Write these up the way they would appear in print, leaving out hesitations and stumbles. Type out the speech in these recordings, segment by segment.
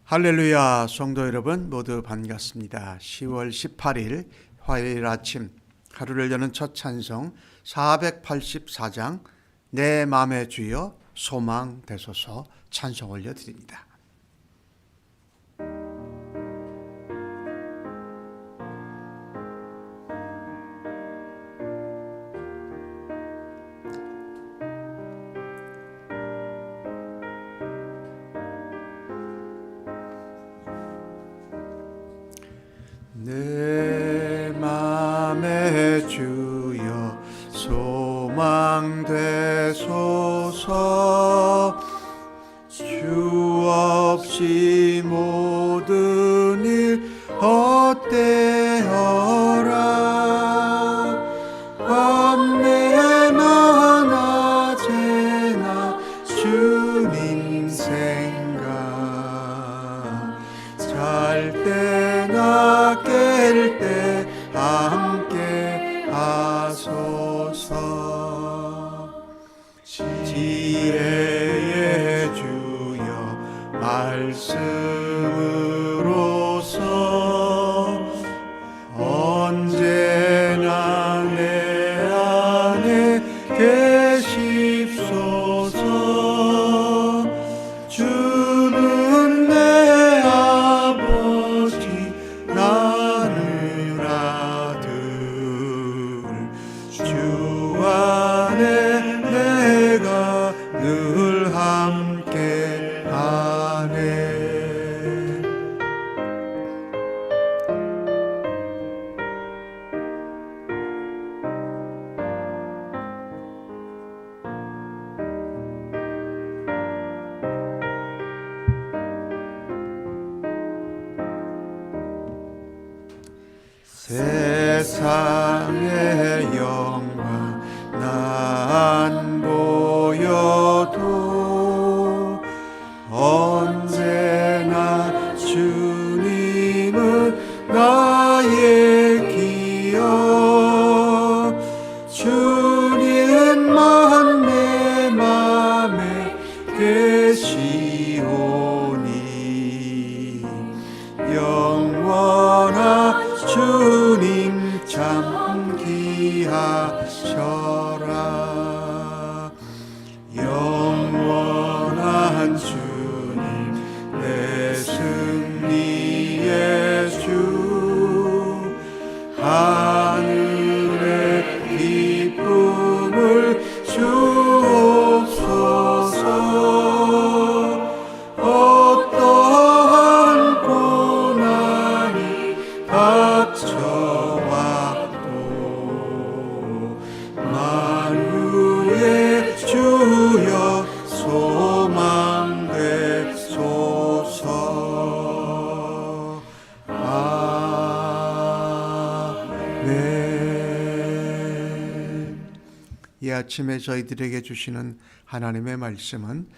할렐루야, 성도 여러분 모두 반갑습니다. 10월 18일 화요일 아침 하루를 여는 첫 찬송 484장 내 맘의 주여 소망 되소서 찬송 올려드립니다. 내 맘의 주여 소망 되소서. 주 없이 모든 일 헛되어라. 밤내나 낮에나 주님 생각, 잘 때나 깰 때 함께 하소서. 지혜의 주여 말씀으로서 언제나 내 안에 계십소서. 주는 내 아버지 나를 아들, 주 안에 내가 늘 함께 하네. 세상의 영광 난 보여도 언제나 주님은 나의 기억. 주님만 내 맘에 계시오니 영원한 주님 참 귀하셔라. 영원한 주님 내 승리의 주, 하늘의 기쁨을 주옵소서. 어떠한 고난이 닥쳐와도 만유의 주여 소망 되소서. 아멘. 이 아침에 저희들에게 주시는 하나님의 말씀은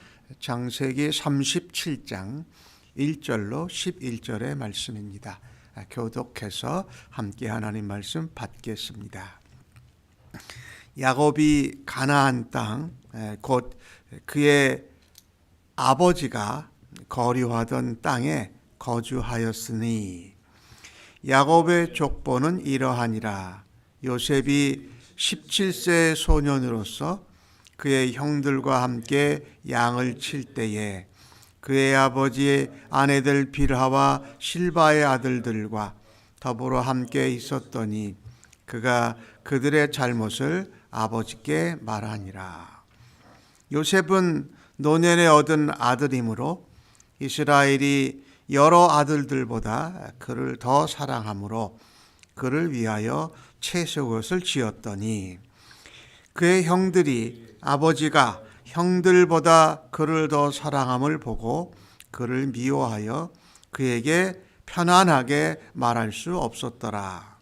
창세기 37장 1절로 11절의 말씀입니다. 교독해서 함께 하나님 말씀 받겠습니다. 야곱이 가나안 땅, 곧 그의 아버지가 거류하던 땅에 거주하였으니 야곱의 족보는 이러하니라. 요셉이 17세 소년으로서 그의 형들과 함께 양을 칠 때에 그의 아버지의 아내들 빌하와 실바의 아들들과 더불어 함께 있었더니 그가 그들의 잘못을 아버지께 말하니라. 요셉은 노년에 얻은 아들이므로 이스라엘이 여러 아들들보다 그를 더 사랑하므로 그를 위하여 채소옷을 지었더니 그의 형들이 아버지가 형들보다 그를 더 사랑함을 보고 그를 미워하여 그에게 편안하게 말할 수 없었더라.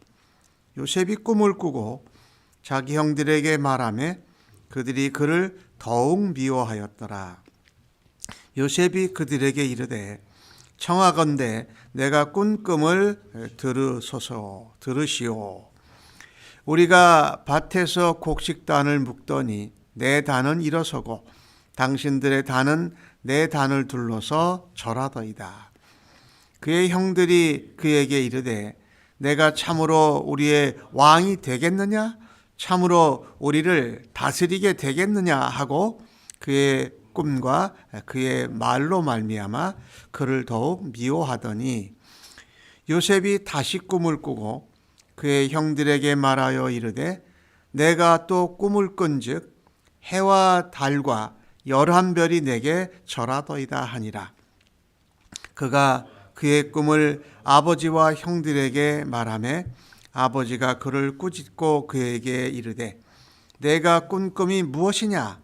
요셉이 꿈을 꾸고 자기 형들에게 말하매 그들이 그를 더욱 미워하였더라. 요셉이 그들에게 이르되 청하건대 내가 꾼 꿈을 들으시오. 우리가 밭에서 곡식단을 묶더니 내 단은 일어서고 당신들의 단은 내 단을 둘러서 절하더이다. 그의 형들이 그에게 이르되 내가 참으로 우리의 왕이 되겠느냐? 참으로 우리를 다스리게 되겠느냐? 하고 그의 꿈과 그의 말로 말미암아 그를 더욱 미워하더니 요셉이 다시 꿈을 꾸고 그의 형들에게 말하여 이르되 내가 또 꿈을 꾼즉 해와 달과 11별이 내게 절하더이다 하니라. 그가 그의 꿈을 아버지와 형들에게 말하매 아버지가 그를 꾸짖고 그에게 이르되 내가 꾼 꿈이 무엇이냐?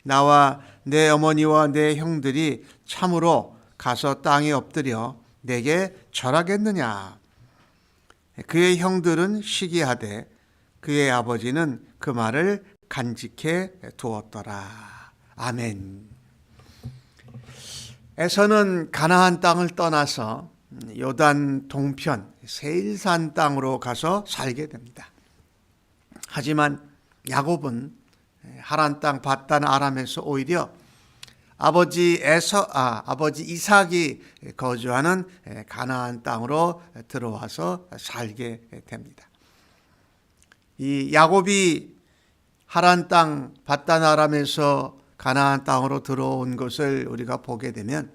나와 내 어머니와 내 형들이 참으로 가서 땅에 엎드려 내게 절하겠느냐? 그의 형들은 시기하되 그의 아버지는 그 말을 간직해 두었더라. 아멘. 에서는 가나안 땅을 떠나서 요단 동편 세일산 땅으로 가서 살게 됩니다. 하지만 야곱은 하란 땅 밧단 아람에서 오히려 아버지 이삭이 거주하는 가나안 땅으로 들어와서 살게 됩니다. 이 야곱이 하란 땅 밧단 아람에서 가나안 땅으로 들어온 것을 우리가 보게 되면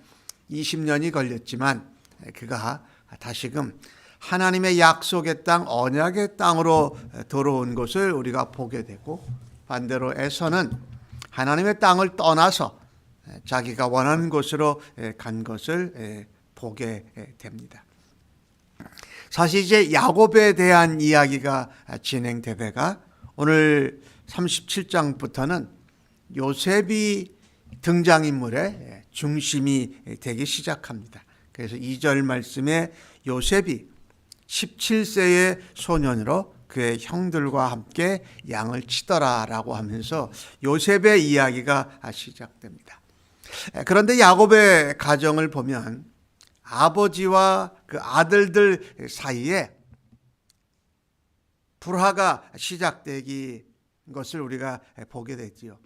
20년이 걸렸지만 그가 다시금 하나님의 약속의 땅 언약의 땅으로 들어온 것을 우리가 보게 되고, 반대로 에서는 하나님의 땅을 떠나서 자기가 원하는 곳으로 간 것을 보게 됩니다. 사실 이제 야곱에 대한 이야기가 진행되다가 오늘 37장부터는 요셉이 등장인물의 중심이 되기 시작합니다. 그래서 2절 말씀에 요셉이 17세의 소년으로 그의 형들과 함께 양을 치더라라고 하면서 요셉의 이야기가 시작됩니다. 그런데 야곱의 가정을 보면 아버지와 그 아들들 사이에 불화가 시작되기 것을 우리가 보게 되지요.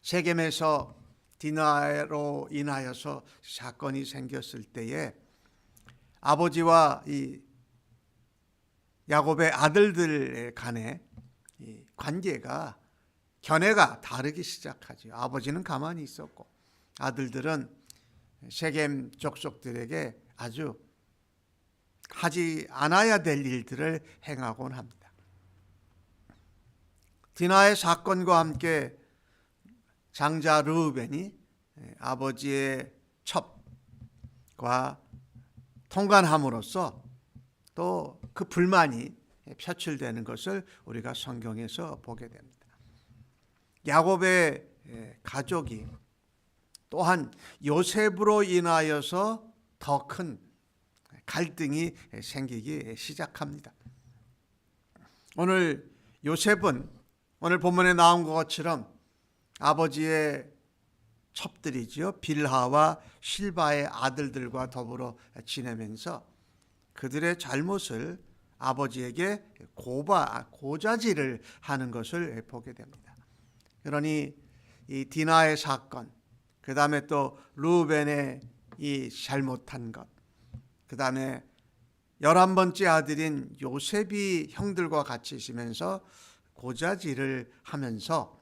세겜에서 디나로 인하여서 사건이 생겼을 때에 아버지와 이 야곱의 아들들 간의 관계가 견해가 다르기 시작하죠. 아버지는 가만히 있었고 아들들은 세겜 족속들에게 아주 하지 않아야 될 일들을 행하곤 합니다. 디나의 사건과 함께 장자 르우벤이 아버지의 첩과 통관함으로써 또 그 불만이 표출되는 것을 우리가 성경에서 보게 됩니다. 야곱의 가족이 또한 요셉으로 인하여서 더 큰 갈등이 생기기 시작합니다. 오늘 요셉은 오늘 본문에 나온 것처럼 아버지의 첩들이지요. 빌하와 실바의 아들들과 더불어 지내면서 그들의 잘못을 아버지에게 고자질을 하는 것을 보게 됩니다. 그러니 이 디나의 사건, 그 다음에 또 르우벤의 이 잘못한 것, 그 다음에 11번째 아들인 요셉이 형들과 같이 있으면서 고자질을 하면서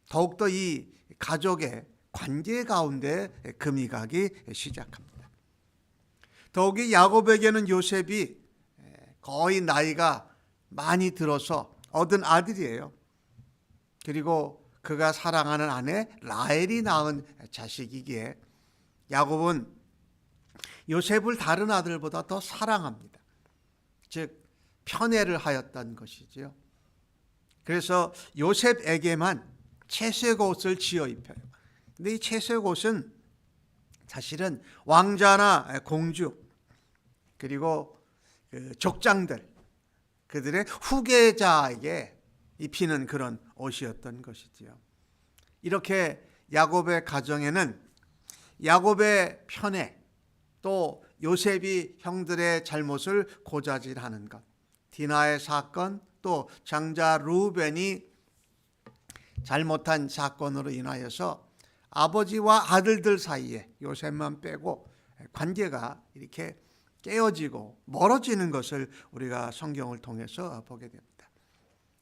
더욱더 이 가족의 관계 가운데 금이 가기 시작합니다. 더욱이 야곱에게는 요셉이 거의 나이가 많이 들어서 얻은 아들이에요. 그리고 그가 사랑하는 아내 라헬이 낳은 자식이기에 야곱은 요셉을 다른 아들보다 더 사랑합니다. 즉 편애를 하였다는 것이죠. 그래서 요셉에게만 채색 옷을 지어 입혀요. 근데 이 채색 옷은 사실은 왕자나 공주 그리고 그 족장들 그들의 후계자에게 입히는 그런 옷이었던 것이지요. 이렇게 야곱의 가정에는 야곱의 편애 또 요셉이 형들의 잘못을 고자질하는 것, 디나의 사건 또 장자 르우벤이 잘못한 사건으로 인하여서 아버지와 아들들 사이에 요셉만 빼고 관계가 이렇게 깨어지고 멀어지는 것을 우리가 성경을 통해서 보게 됩니다.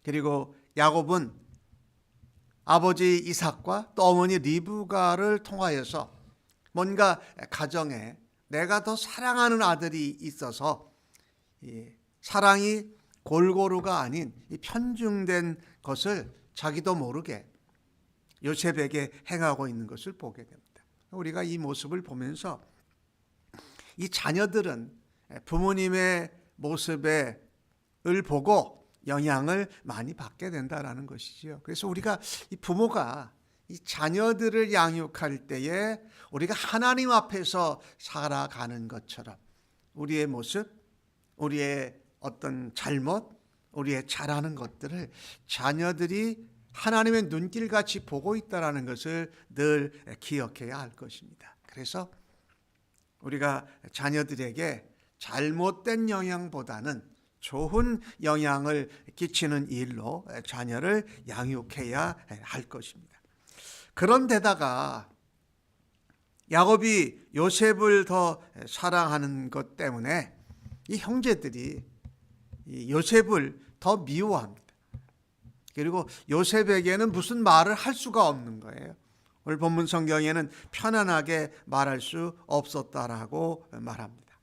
그리고 야곱은 아버지 이삭과 또 어머니 리브가를 통하여서 뭔가 가정에 내가 더 사랑하는 아들이 있어서 사랑이 골고루가 아닌 이 편중된 것을 자기도 모르게 요셉에게 행하고 있는 것을 보게 됩니다. 우리가 이 모습을 보면서 이 자녀들은 부모님의 모습을 보고 영향을 많이 받게 된다는 것이죠. 그래서 우리가 이 부모가 이 자녀들을 양육할 때에 우리가 하나님 앞에서 살아가는 것처럼 우리의 모습, 우리의 어떤 잘못, 우리의 잘하는 것들을 자녀들이 하나님의 눈길같이 보고 있다는 것을 늘 기억해야 할 것입니다. 그래서 우리가 자녀들에게 잘못된 영향보다는 좋은 영향을 끼치는 일로 자녀를 양육해야 할 것입니다. 그런데다가 야곱이 요셉을 더 사랑하는 것 때문에 이 형제들이 요셉을 더 미워합니다. 그리고 요셉에게는 무슨 말을 할 수가 없는 거예요. 오늘 본문 성경에는 편안하게 말할 수 없었다라고 말합니다.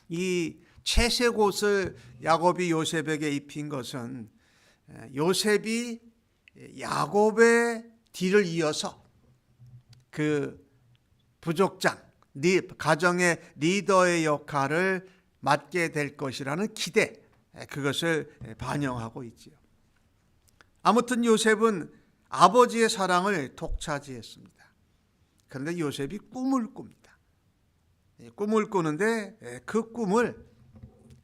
이 채색 옷을 야곱이 요셉에게 입힌 것은 요셉이 야곱의 뒤를 이어서 그 부족장, 가정의 리더의 역할을 맡게 될 것이라는 기대, 그것을 반영하고 있지요. 아무튼 요셉은 아버지의 사랑을 독차지했습니다. 그런데 요셉이 꿈을 꿉니다. 꿈을 꾸는데 그 꿈을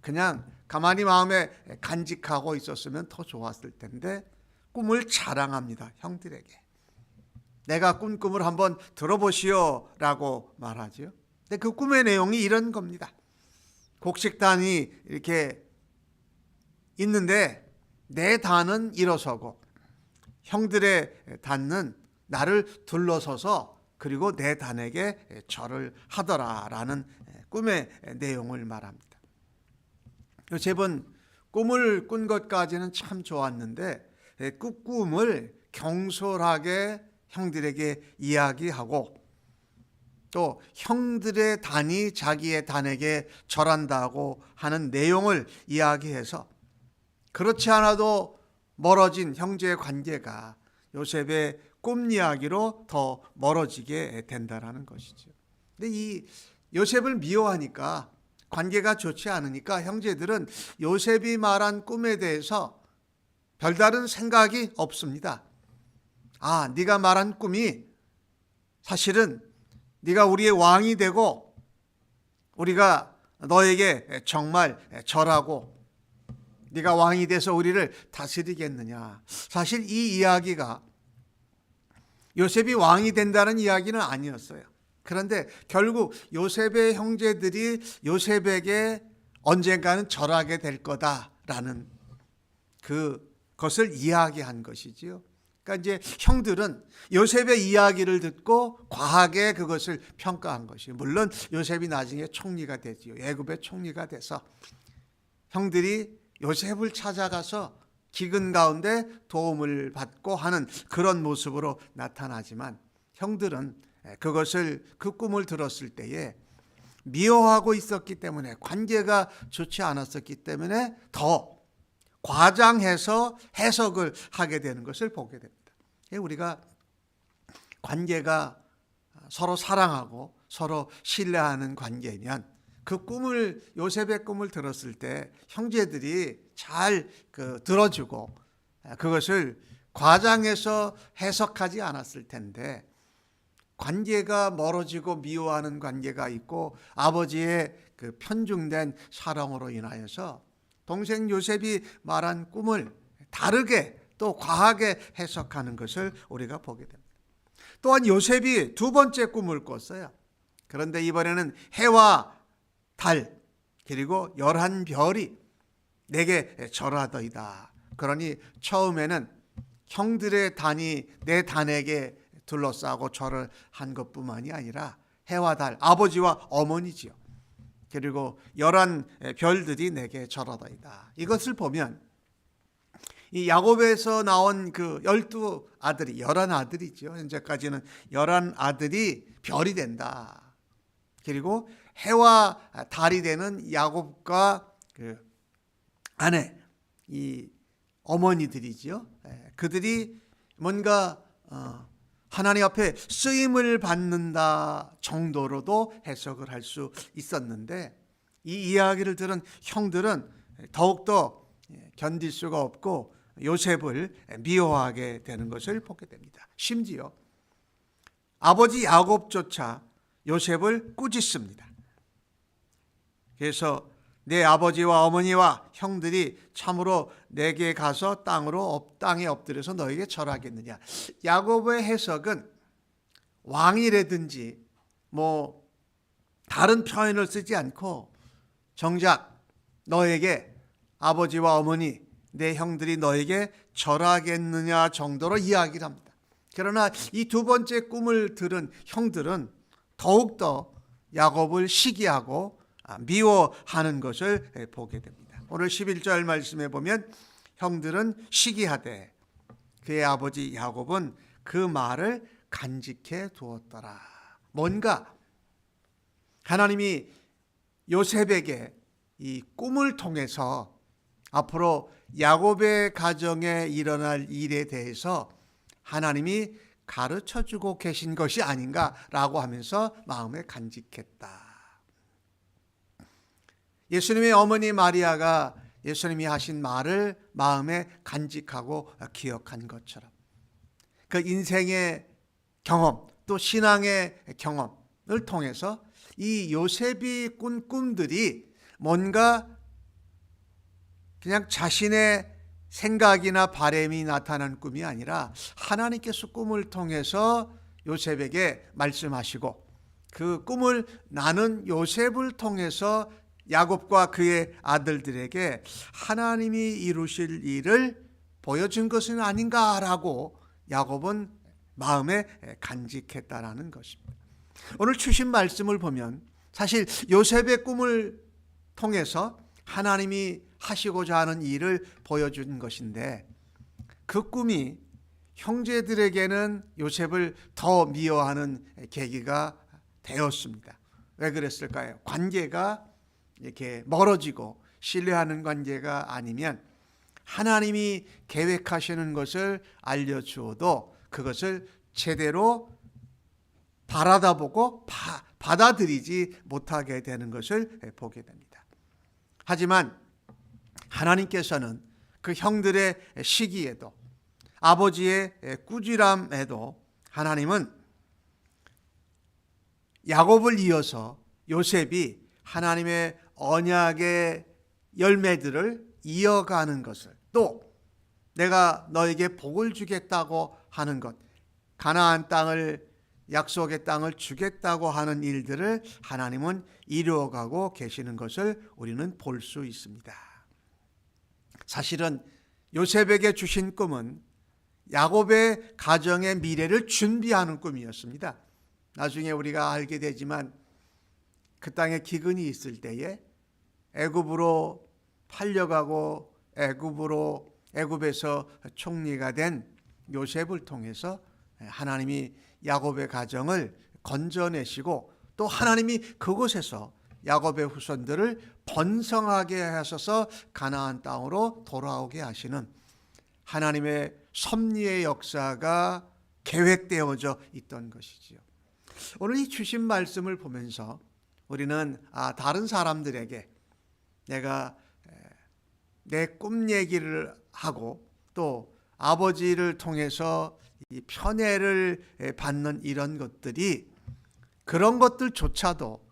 그냥 가만히 마음에 간직하고 있었으면 더 좋았을 텐데 꿈을 자랑합니다. 형들에게. 내가 꾼 꿈을 한번 들어보시오 라고 말하죠. 근데 그 꿈의 내용이 이런 겁니다. 곡식단이 이렇게 있는데 내 단은 일어서고 형들의 단은 나를 둘러서서 그리고 내 단에게 절을 하더라라는 꿈의 내용을 말합니다. 요셉은 꿈을 꾼 것까지는 참 좋았는데 그 꿈을 경솔하게 형들에게 이야기하고 또 형들의 단이 자기의 단에게 절한다고 하는 내용을 이야기해서 그렇지 않아도 멀어진 형제의 관계가 요셉의 꿈 이야기로 더 멀어지게 된다는 것이죠. 근데 이 요셉을 미워하니까 관계가 좋지 않으니까 형제들은 요셉이 말한 꿈에 대해서 별다른 생각이 없습니다. 아, 네가 말한 꿈이 사실은 네가 우리의 왕이 되고 우리가 너에게 정말 절하고 네가 왕이 돼서 우리를 다스리겠느냐. 사실 이 이야기가 요셉이 왕이 된다는 이야기는 아니었어요. 그런데 결국 요셉의 형제들이 요셉에게 언젠가는 절하게 될 거다라는 그것을 이야기한 것이지요. 그러니까 이제 형들은 요셉의 이야기를 듣고 과하게 그것을 평가한 것이에요. 물론 요셉이 나중에 총리가 되지요. 애굽의 총리가 돼서 형들이 요셉을 찾아가서 기근 가운데 도움을 받고 하는 그런 모습으로 나타나지만 형들은 그것을 그 꿈을 들었을 때에 미워하고 있었기 때문에 관계가 좋지 않았었기 때문에 더 과장해서 해석을 하게 되는 것을 보게 됩니다. 우리가 관계가 서로 사랑하고 서로 신뢰하는 관계면 그 꿈을 요셉의 꿈을 들었을 때 형제들이 잘 들어주고 그것을 과장해서 해석하지 않았을 텐데 관계가 멀어지고 미워하는 관계가 있고 아버지의 그 편중된 사랑으로 인하여서 동생 요셉이 말한 꿈을 다르게 또 과하게 해석하는 것을 우리가 보게 됩니다. 또한 요셉이 두 번째 꿈을 꿨어요. 그런데 이번에는 해와 달 그리고 11별이 내게 절하더이다. 그러니 처음에는 형들의 단이 내 단에게 둘러싸고 절을 한 것뿐만이 아니라 해와 달, 아버지와 어머니지요. 그리고 11 별들이 내게 절하더이다. 이것을 보면 이 야곱에서 나온 그 12 아들이 11 아들이죠. 현재까지는 11 아들이 별이 된다. 그리고 해와 달이 되는 야곱과 그 아내 이 어머니들이죠. 그들이 뭔가 하나님 앞에 쓰임을 받는다 정도로도 해석을 할 수 있었는데 이 이야기를 들은 형들은 더욱더 견딜 수가 없고 요셉을 미워하게 되는 것을 보게 됩니다. 심지어 아버지 야곱조차 요셉을 꾸짖습니다. 그래서 내 아버지와 어머니와 형들이 참으로 내게 가서 땅에 엎드려서 너에게 절하겠느냐. 야곱의 해석은 왕이라든지 뭐 다른 표현을 쓰지 않고 정작 너에게 아버지와 어머니 내 형들이 너에게 절하겠느냐 정도로 이야기를 합니다. 그러나 이 두 번째 꿈을 들은 형들은 더욱더 야곱을 시기하고 미워하는 것을 보게 됩니다. 오늘 11절 말씀에 보면 형들은 시기하되 그의 아버지 야곱은 그 말을 간직해 두었더라. 뭔가 하나님이 요셉에게 이 꿈을 통해서 앞으로 야곱의 가정에 일어날 일에 대해서 하나님이 가르쳐주고 계신 것이 아닌가라고 하면서 마음에 간직했다. 예수님의 어머니 마리아가 예수님이 하신 말을 마음에 간직하고 기억한 것처럼 그 인생의 경험 또 신앙의 경험을 통해서 이 요셉이 꾼 꿈들이 뭔가 그냥 자신의 생각이나 바람이 나타난 꿈이 아니라 하나님께서 꿈을 통해서 요셉에게 말씀하시고 그 꿈을 나눈 요셉을 통해서 야곱과 그의 아들들에게 하나님이 이루실 일을 보여준 것은 아닌가라고 야곱은 마음에 간직했다라는 것입니다. 오늘 주신 말씀을 보면 사실 요셉의 꿈을 통해서 하나님이 하시고자 하는 일을 보여준 것인데 그 꿈이 형제들에게는 요셉을 더 미워하는 계기가 되었습니다. 왜 그랬을까요? 관계가 이렇게 멀어지고 신뢰하는 관계가 아니면 하나님이 계획하시는 것을 알려주어도 그것을 제대로 바라다보고 받아들이지 못하게 되는 것을 보게 됩니다. 하지만 하나님께서는 그 형들의 시기에도 아버지의 꾸지람에도 하나님은 야곱을 이어서 요셉이 하나님의 언약의 열매들을 이어가는 것을 또 내가 너에게 복을 주겠다고 하는 것 가나안 땅을 약속의 땅을 주겠다고 하는 일들을 하나님은 이루어가고 계시는 것을 우리는 볼 수 있습니다. 사실은 요셉에게 주신 꿈은 야곱의 가정의 미래를 준비하는 꿈이었습니다. 나중에 우리가 알게 되지만 그 땅에 기근이 있을 때에 애굽으로 팔려가고 애굽에서 총리가 된 요셉을 통해서 하나님이 야곱의 가정을 건져내시고 또 하나님이 그곳에서 야곱의 후손들을 번성하게 하셔서 가나안 땅으로 돌아오게 하시는 하나님의 섭리의 역사가 계획되어져 있던 것이지요. 오늘 이 주신 말씀을 보면서 우리는 다른 사람들에게 내가 내 꿈 얘기를 하고 또 아버지를 통해서 이 편애를 받는 이런 것들이 그런 것들조차도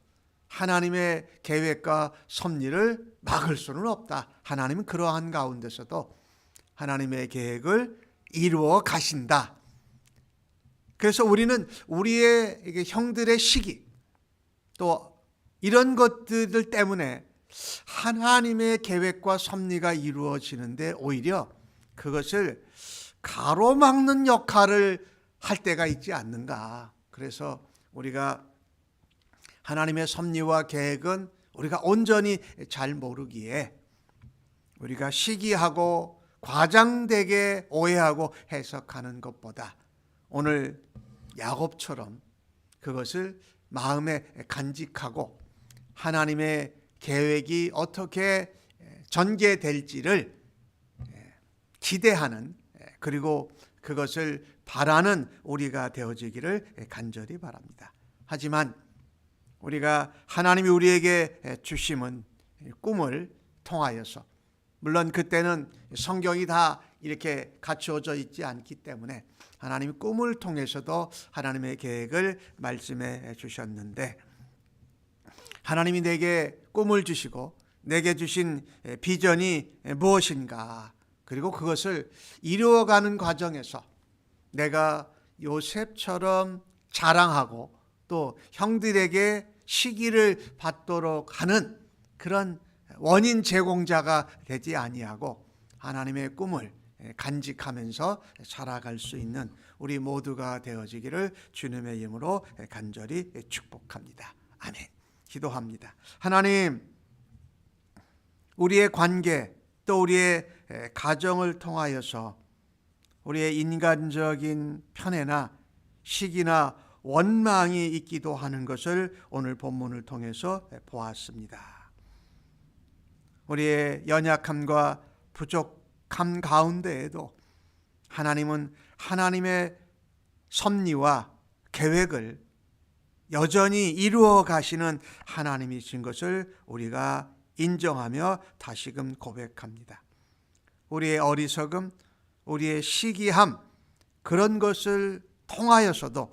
하나님의 계획과 섭리를 막을 수는 없다. 하나님은 그러한 가운데서도 하나님의 계획을 이루어 가신다. 그래서 우리는 우리의 형들의 시기 또 이런 것들 때문에 하나님의 계획과 섭리가 이루어지는데 오히려 그것을 가로막는 역할을 할 때가 있지 않는가. 그래서 우리가 하나님의 섭리와 계획은 우리가 온전히 잘 모르기에 우리가 시기하고 과장되게 오해하고 해석하는 것보다 오늘 야곱처럼 그것을 마음에 간직하고 하나님의 계획이 어떻게 전개될지를 기대하는, 그리고 그것을 바라는 우리가 되어지기를 간절히 바랍니다. 하지만 우리가 하나님이 우리에게 주심은 꿈을 통하여서, 물론 그때는 성경이 다 이렇게 갖추어져 있지 않기 때문에 하나님이 꿈을 통해서도 하나님의 계획을 말씀해 주셨는데, 하나님이 내게 꿈을 주시고 내게 주신 비전이 무엇인가, 그리고 그것을 이루어가는 과정에서 내가 요셉처럼 자랑하고 또 형들에게 시기를 받도록 하는 그런 원인 제공자가 되지 아니하고 하나님의 꿈을 간직하면서 살아갈 수 있는 우리 모두가 되어지기를 주님의 이름으로 간절히 축복합니다. 아멘. 기도합니다. 하나님, 우리의 관계 또 우리의 가정을 통하여서 우리의 인간적인 편애나 시기나 원망이 있기도 하는 것을 오늘 본문을 통해서 보았습니다. 우리의 연약함과 부족함 가운데에도 하나님은 하나님의 섭리와 계획을 여전히 이루어 가시는 하나님이신 것을 우리가 인정하며 다시금 고백합니다. 우리의 어리석음, 우리의 시기함, 그런 것을 통하여서도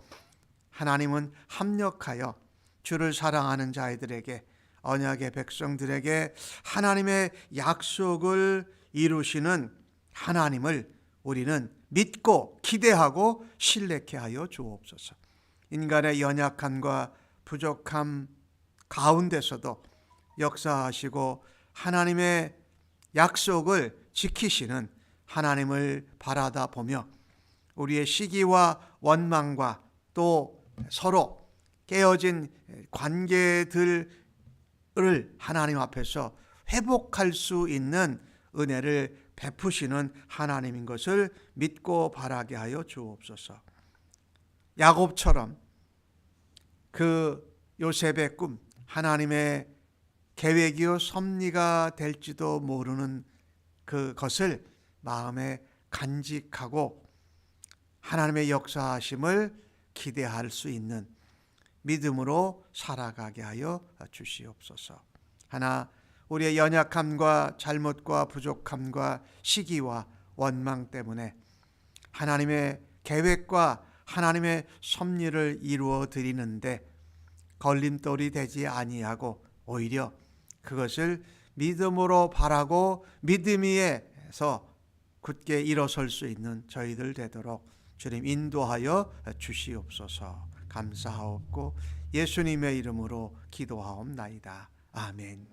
하나님은 합력하여 주를 사랑하는 자들에게, 언약의 백성들에게 하나님의 약속을 이루시는 하나님을 우리는 믿고 기대하고 신뢰케 하여 주옵소서. 인간의 연약함과 부족함 가운데서도 역사하시고 하나님의 약속을 지키시는 하나님을 바라다 보며 우리의 시기와 원망과 또 서로 깨어진 관계들을 하나님 앞에서 회복할 수 있는 은혜를 베푸시는 하나님인 것을 믿고 바라게 하여 주옵소서. 야곱처럼 그 요셉의 꿈, 하나님의 계획이요 섭리가 될지도 모르는 그것을 마음에 간직하고 하나님의 역사하심을 기대할 수 있는 믿음으로 살아가게 하여 주시옵소서. 하나, 우리의 연약함과 잘못과 부족함과 시기와 원망 때문에 하나님의 계획과 하나님의 섭리를 이루어 드리는데 걸림돌이 되지 아니하고 오히려 그것을 믿음으로 바라고 믿음 위에서 굳게 일어설 수 있는 저희들 되도록 주님 인도하여 주시옵소서. 감사하옵고 예수님의 이름으로 기도하옵나이다. 아멘.